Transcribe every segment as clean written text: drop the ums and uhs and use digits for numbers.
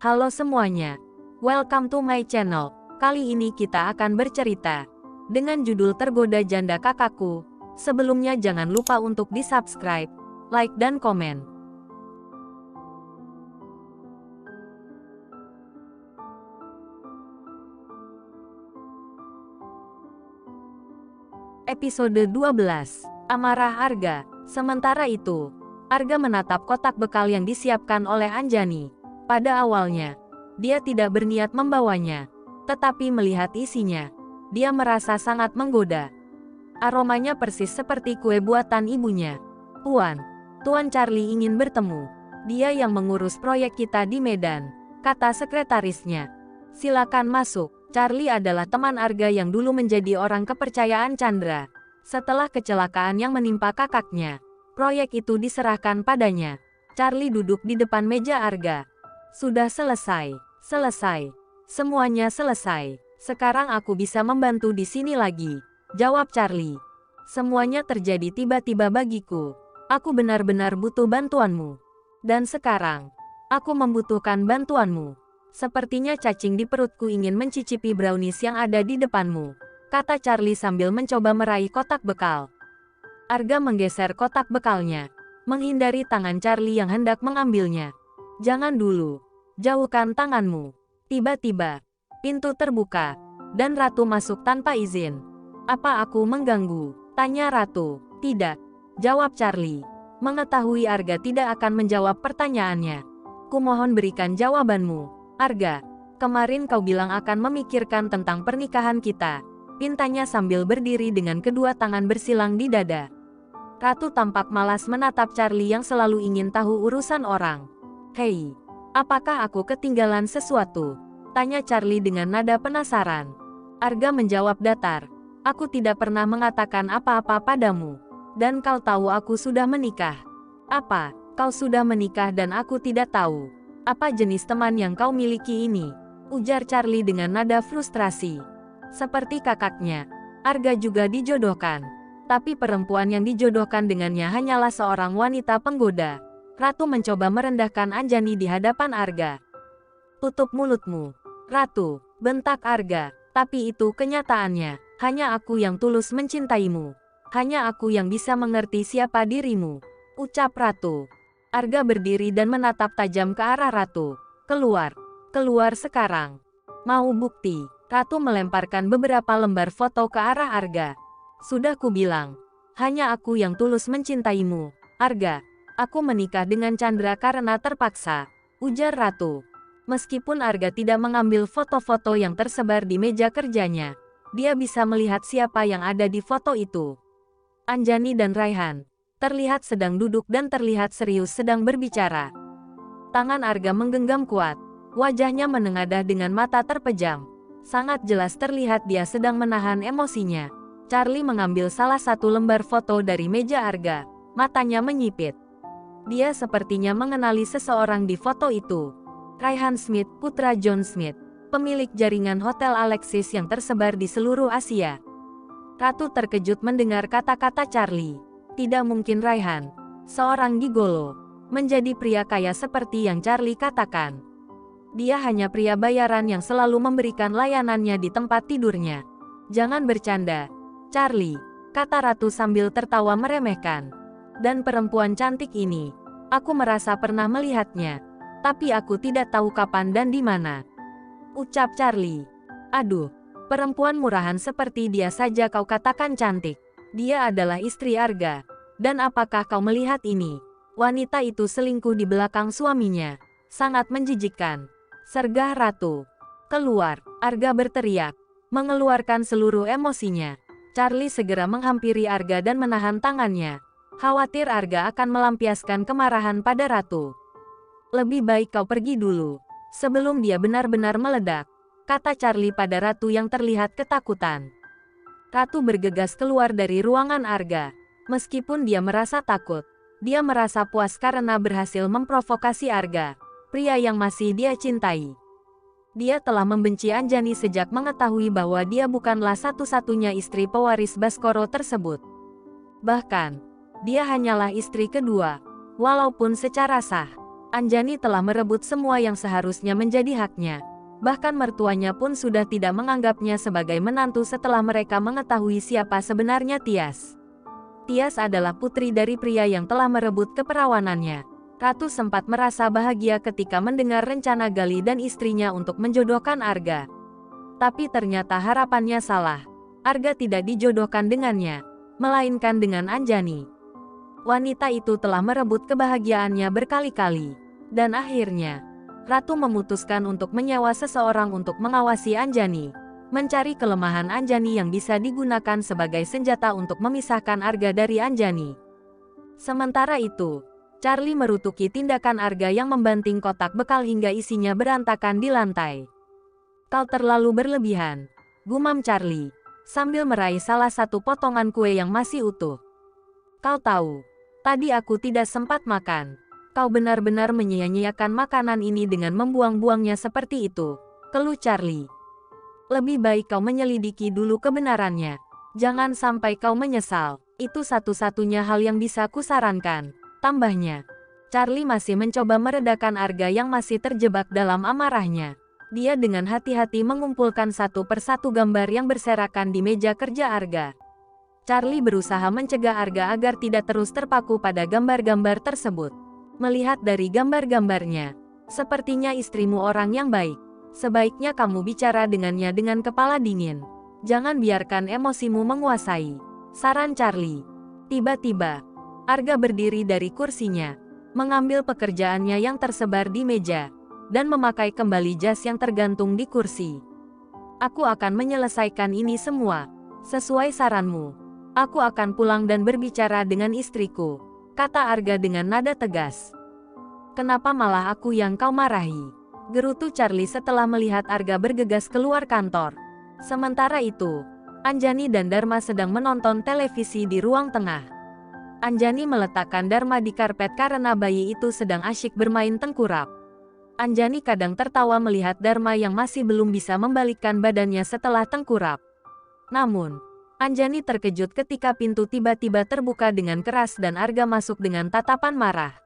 Halo semuanya, welcome to my channel. Kali ini kita akan bercerita dengan judul Tergoda Janda Kakakku. Sebelumnya jangan lupa untuk di-subscribe, like dan komen. Episode 12, Amarah Arga. Sementara itu, Arga menatap kotak bekal yang disiapkan oleh Anjani. Pada awalnya, dia tidak berniat membawanya, tetapi melihat isinya, dia merasa sangat menggoda. Aromanya persis seperti kue buatan ibunya. Tuan Charlie ingin bertemu. Dia yang mengurus proyek kita di Medan, kata sekretarisnya. Silakan masuk. Charlie adalah teman Arga yang dulu menjadi orang kepercayaan Chandra. Setelah kecelakaan yang menimpa kakaknya, proyek itu diserahkan padanya. Charlie duduk di depan meja Arga. Sudah selesai. Semuanya selesai. Sekarang aku bisa membantu di sini lagi, jawab Charlie. Semuanya terjadi tiba-tiba bagiku. Aku benar-benar butuh bantuanmu. Dan sekarang, aku membutuhkan bantuanmu. Sepertinya cacing di perutku ingin mencicipi brownies yang ada di depanmu, kata Charlie sambil mencoba meraih kotak bekal. Arga menggeser kotak bekalnya, menghindari tangan Charlie yang hendak mengambilnya. Jangan dulu. Jauhkan tanganmu. Tiba-tiba, pintu terbuka, dan Ratu masuk tanpa izin. Apa aku mengganggu? Tanya Ratu. Tidak, jawab Charlie. Mengetahui Arga tidak akan menjawab pertanyaannya. Kumohon berikan jawabanmu. Arga, kemarin kau bilang akan memikirkan tentang pernikahan kita, pintanya sambil berdiri dengan kedua tangan bersilang di dada. Ratu tampak malas menatap Charlie yang selalu ingin tahu urusan orang. Hei, apakah aku ketinggalan sesuatu? Tanya Charlie dengan nada penasaran. Arga menjawab datar. Aku tidak pernah mengatakan apa-apa padamu. Dan kau tahu aku sudah menikah. Apa, kau sudah menikah dan aku tidak tahu? Apa jenis teman yang kau miliki ini? Ujar Charlie dengan nada frustrasi. Seperti kakaknya, Arga juga dijodohkan. Tapi perempuan yang dijodohkan dengannya hanyalah seorang wanita penggoda. Ratu mencoba merendahkan Anjani di hadapan Arga. Tutup mulutmu, Ratu, bentak Arga. Tapi itu kenyataannya. Hanya aku yang tulus mencintaimu. Hanya aku yang bisa mengerti siapa dirimu, ucap Ratu. Arga berdiri dan menatap tajam ke arah Ratu. Keluar sekarang. Mau bukti? Ratu melemparkan beberapa lembar foto ke arah Arga. Sudah kubilang, hanya aku yang tulus mencintaimu, Arga. Aku menikah dengan Chandra karena terpaksa, ujar Ratu. Meskipun Arga tidak mengambil foto-foto yang tersebar di meja kerjanya, dia bisa melihat siapa yang ada di foto itu. Anjani dan Raihan terlihat sedang duduk dan terlihat serius sedang berbicara. Tangan Arga menggenggam kuat, wajahnya menengadah dengan mata terpejam. Sangat jelas terlihat dia sedang menahan emosinya. Charlie mengambil salah satu lembar foto dari meja Arga, matanya menyipit. Dia sepertinya mengenali seseorang di foto itu. Raihan Smith, putra John Smith, pemilik jaringan Hotel Alexis yang tersebar di seluruh Asia. Ratu terkejut mendengar kata-kata Charlie. Tidak mungkin Raihan, seorang gigolo, menjadi pria kaya seperti yang Charlie katakan. Dia hanya pria bayaran yang selalu memberikan layanannya di tempat tidurnya. Jangan bercanda, Charlie, kata Ratu sambil tertawa meremehkan. Dan perempuan cantik ini, aku merasa pernah melihatnya, tapi aku tidak tahu kapan dan di mana, ucap Charlie. Aduh, perempuan murahan seperti dia saja kau katakan cantik. Dia adalah istri Arga. Dan apakah kau melihat ini? Wanita itu selingkuh di belakang suaminya. Sangat menjijikkan, sergah Ratu. Keluar, Arga berteriak, mengeluarkan seluruh emosinya. Charlie segera menghampiri Arga dan menahan tangannya. Khawatir Arga akan melampiaskan kemarahan pada Ratu. Lebih baik kau pergi dulu, sebelum dia benar-benar meledak, kata Charlie pada Ratu yang terlihat ketakutan. Ratu bergegas keluar dari ruangan Arga. Meskipun dia merasa takut, dia merasa puas karena berhasil memprovokasi Arga, pria yang masih dia cintai. Dia telah membenci Anjani sejak mengetahui bahwa dia bukanlah satu-satunya istri pewaris Baskoro tersebut. Bahkan, dia hanyalah istri kedua, walaupun secara sah. Anjani telah merebut semua yang seharusnya menjadi haknya. Bahkan mertuanya pun sudah tidak menganggapnya sebagai menantu setelah mereka mengetahui siapa sebenarnya Tias. Tias adalah putri dari pria yang telah merebut keperawanannya. Ratu sempat merasa bahagia ketika mendengar rencana Gali dan istrinya untuk menjodohkan Arga. Tapi ternyata harapannya salah. Arga tidak dijodohkan dengannya, melainkan dengan Anjani. Wanita itu telah merebut kebahagiaannya berkali-kali. Dan akhirnya, Ratu memutuskan untuk menyewa seseorang untuk mengawasi Anjani, mencari kelemahan Anjani yang bisa digunakan sebagai senjata untuk memisahkan Arga dari Anjani. Sementara itu, Charlie merutuki tindakan Arga yang membanting kotak bekal hingga isinya berantakan di lantai. "Kau terlalu berlebihan," gumam Charlie, sambil meraih salah satu potongan kue yang masih utuh. "Kau tahu, tadi aku tidak sempat makan. Kau benar-benar menyia-nyiakan makanan ini dengan membuang-buangnya seperti itu," keluh Charlie. "Lebih baik kau menyelidiki dulu kebenarannya. Jangan sampai kau menyesal. Itu satu-satunya hal yang bisa kusarankan," tambahnya. Charlie masih mencoba meredakan Arga yang masih terjebak dalam amarahnya. Dia dengan hati-hati mengumpulkan satu persatu gambar yang berserakan di meja kerja Arga. Charlie berusaha mencegah Arga agar tidak terus terpaku pada gambar-gambar tersebut. "Melihat dari gambar-gambarnya, sepertinya istrimu orang yang baik. Sebaiknya kamu bicara dengannya dengan kepala dingin. Jangan biarkan emosimu menguasai," saran Charlie. Tiba-tiba, Arga berdiri dari kursinya, mengambil pekerjaannya yang tersebar di meja, dan memakai kembali jas yang tergantung di kursi. "Aku akan menyelesaikan ini semua. Sesuai saranmu, aku akan pulang dan berbicara dengan istriku," kata Arga dengan nada tegas. "Kenapa malah aku yang kau marahi?" gerutu Charlie setelah melihat Arga bergegas keluar kantor. Sementara itu, Anjani dan Dharma sedang menonton televisi di ruang tengah. Anjani meletakkan Dharma di karpet karena bayi itu sedang asyik bermain tengkurap. Anjani kadang tertawa melihat Dharma yang masih belum bisa membalikkan badannya setelah tengkurap. Namun, Anjani terkejut ketika pintu tiba-tiba terbuka dengan keras dan Arga masuk dengan tatapan marah.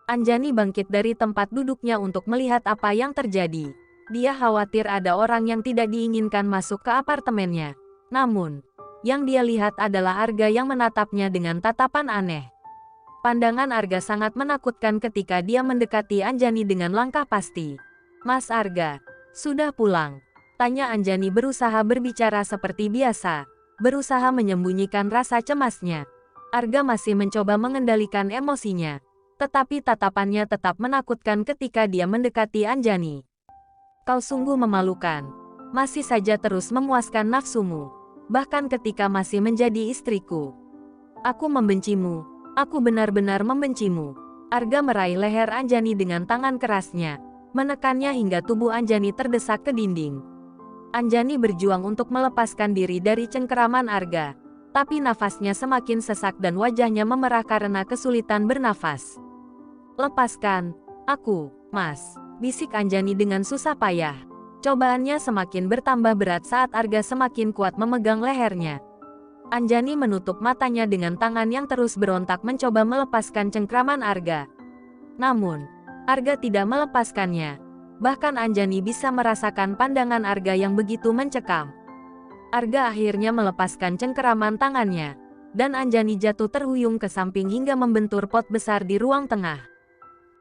Anjani bangkit dari tempat duduknya untuk melihat apa yang terjadi. Dia khawatir ada orang yang tidak diinginkan masuk ke apartemennya. Namun, yang dia lihat adalah Arga yang menatapnya dengan tatapan aneh. Pandangan Arga sangat menakutkan ketika dia mendekati Anjani dengan langkah pasti. "Mas Arga, sudah pulang?" tanya Anjani berusaha berbicara seperti biasa, berusaha menyembunyikan rasa cemasnya. Arga masih mencoba mengendalikan emosinya, tetapi tatapannya tetap menakutkan ketika dia mendekati Anjani. "Kau sungguh memalukan. Masih saja terus memuaskan nafsumu. Bahkan ketika masih menjadi istriku. Aku membencimu. Aku benar-benar membencimu." Arga meraih leher Anjani dengan tangan kerasnya, menekannya hingga tubuh Anjani terdesak ke dinding. Anjani berjuang untuk melepaskan diri dari cengkeraman Arga, tapi nafasnya semakin sesak dan wajahnya memerah karena kesulitan bernafas. "Lepaskan aku, Mas," bisik Anjani dengan susah payah. Cobaannya semakin bertambah berat saat Arga semakin kuat memegang lehernya. Anjani menutup matanya dengan tangan yang terus berontak mencoba melepaskan cengkraman Arga. Namun, Arga tidak melepaskannya. Bahkan Anjani bisa merasakan pandangan Arga yang begitu mencekam. Arga akhirnya melepaskan cengkeraman tangannya, dan Anjani jatuh terhuyung ke samping hingga membentur pot besar di ruang tengah.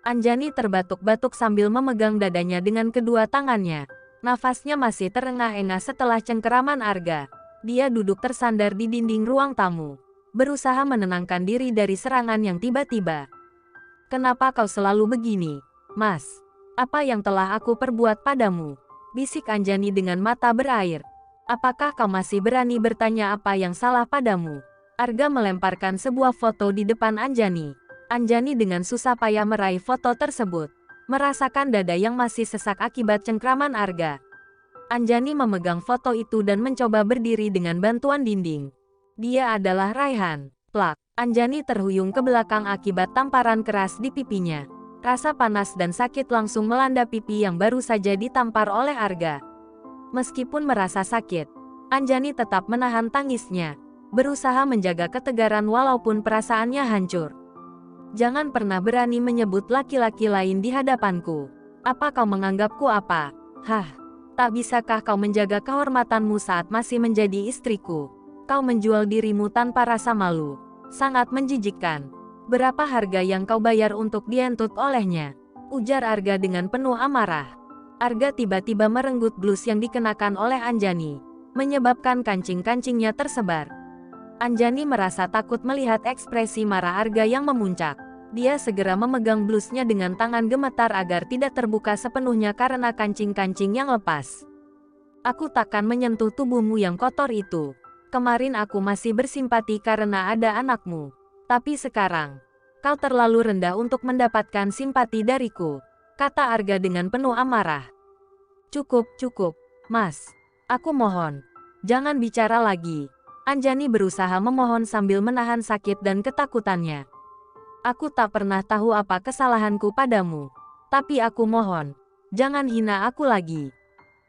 Anjani terbatuk-batuk sambil memegang dadanya dengan kedua tangannya. Nafasnya masih terengah-engah setelah cengkeraman Arga. Dia duduk tersandar di dinding ruang tamu, berusaha menenangkan diri dari serangan yang tiba-tiba. "Kenapa kau selalu begini, Mas? Apa yang telah aku perbuat padamu?" bisik Anjani dengan mata berair. "Apakah kau masih berani bertanya apa yang salah padamu?" Arga melemparkan sebuah foto di depan Anjani. Anjani dengan susah payah meraih foto tersebut, merasakan dada yang masih sesak akibat cengkraman Arga. Anjani memegang foto itu dan mencoba berdiri dengan bantuan dinding. Dia adalah Raihan. Plak. Anjani terhuyung ke belakang akibat tamparan keras di pipinya. Rasa panas dan sakit langsung melanda pipi yang baru saja ditampar oleh Arga. Meskipun merasa sakit, Anjani tetap menahan tangisnya, berusaha menjaga ketegaran walaupun perasaannya hancur. Jangan pernah berani menyebut laki-laki lain di hadapanku. Apa kau menganggapku apa? Hah? Tak bisakah kau menjaga kehormatanmu saat masih menjadi istriku? Kau menjual dirimu tanpa rasa malu. Sangat menjijikkan. Berapa harga yang kau bayar untuk dientut olehnya? Ujar Arga dengan penuh amarah. Arga tiba-tiba merenggut blus yang dikenakan oleh Anjani, menyebabkan kancing-kancingnya tersebar. Anjani merasa takut melihat ekspresi marah Arga yang memuncak. Dia segera memegang blusnya dengan tangan gemetar agar tidak terbuka sepenuhnya karena kancing-kancing yang lepas. Aku takkan menyentuh tubuhmu yang kotor itu. Kemarin aku masih bersimpati karena ada anakmu. Tapi sekarang, kau terlalu rendah untuk mendapatkan simpati dariku, kata Arga dengan penuh amarah. Cukup, Mas. Aku mohon, jangan bicara lagi. Anjani berusaha memohon sambil menahan sakit dan ketakutannya. Aku tak pernah tahu apa kesalahanku padamu. Tapi aku mohon, jangan hina aku lagi.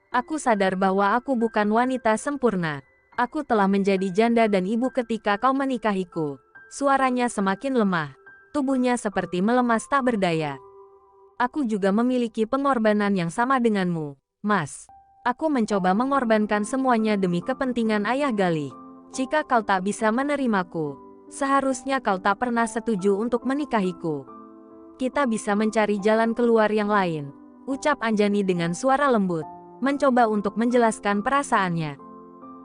Aku sadar bahwa aku bukan wanita sempurna. Aku telah menjadi janda dan ibu ketika kau menikahiku. Suaranya semakin lemah. Tubuhnya seperti melemas tak berdaya. Aku juga memiliki pengorbanan yang sama denganmu, Mas. Aku mencoba mengorbankan semuanya demi kepentingan Ayah Galih. Jika kau tak bisa menerimaku, seharusnya kau tak pernah setuju untuk menikahiku. Kita bisa mencari jalan keluar yang lain, ucap Anjani dengan suara lembut, mencoba untuk menjelaskan perasaannya.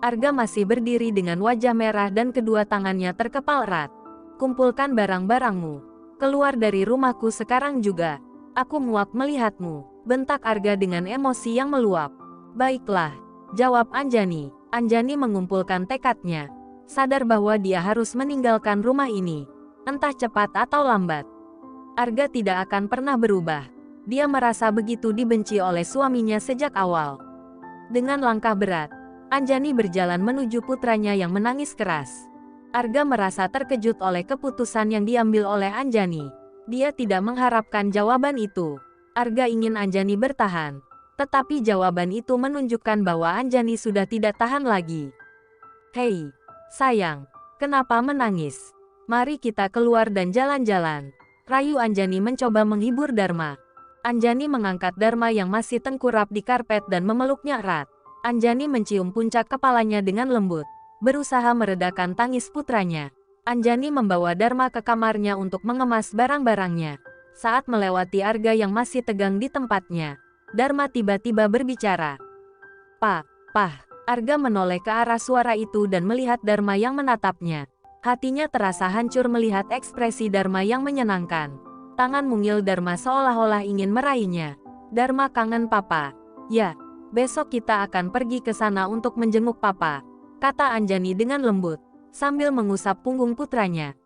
Arga masih berdiri dengan wajah merah dan kedua tangannya terkepal erat. Kumpulkan barang-barangmu. Keluar dari rumahku sekarang juga. Aku muak melihatmu, bentak Arga dengan emosi yang meluap. Baiklah, jawab Anjani. Anjani mengumpulkan tekadnya, sadar bahwa dia harus meninggalkan rumah ini, entah cepat atau lambat. Arga tidak akan pernah berubah. Dia merasa begitu dibenci oleh suaminya sejak awal. Dengan langkah berat, Anjani berjalan menuju putranya yang menangis keras. Arga merasa terkejut oleh keputusan yang diambil oleh Anjani. Dia tidak mengharapkan jawaban itu. Arga ingin Anjani bertahan. Tetapi jawaban itu menunjukkan bahwa Anjani sudah tidak tahan lagi. Hei, sayang, kenapa menangis? Mari kita keluar dan jalan-jalan. Rayu Anjani mencoba menghibur Dharma. Anjani mengangkat Dharma yang masih tengkurap di karpet dan memeluknya erat. Anjani mencium puncak kepalanya dengan lembut, berusaha meredakan tangis putranya. Anjani membawa Dharma ke kamarnya untuk mengemas barang-barangnya. Saat melewati Arga yang masih tegang di tempatnya, Dharma tiba-tiba berbicara. Pak. Arga menoleh ke arah suara itu dan melihat Dharma yang menatapnya. Hatinya terasa hancur melihat ekspresi Dharma yang menyenangkan. Tangan mungil Dharma seolah-olah ingin meraihnya. Dharma kangen papa. Ya, besok kita akan pergi ke sana untuk menjenguk papa, kata Anjani dengan lembut, sambil mengusap punggung putranya.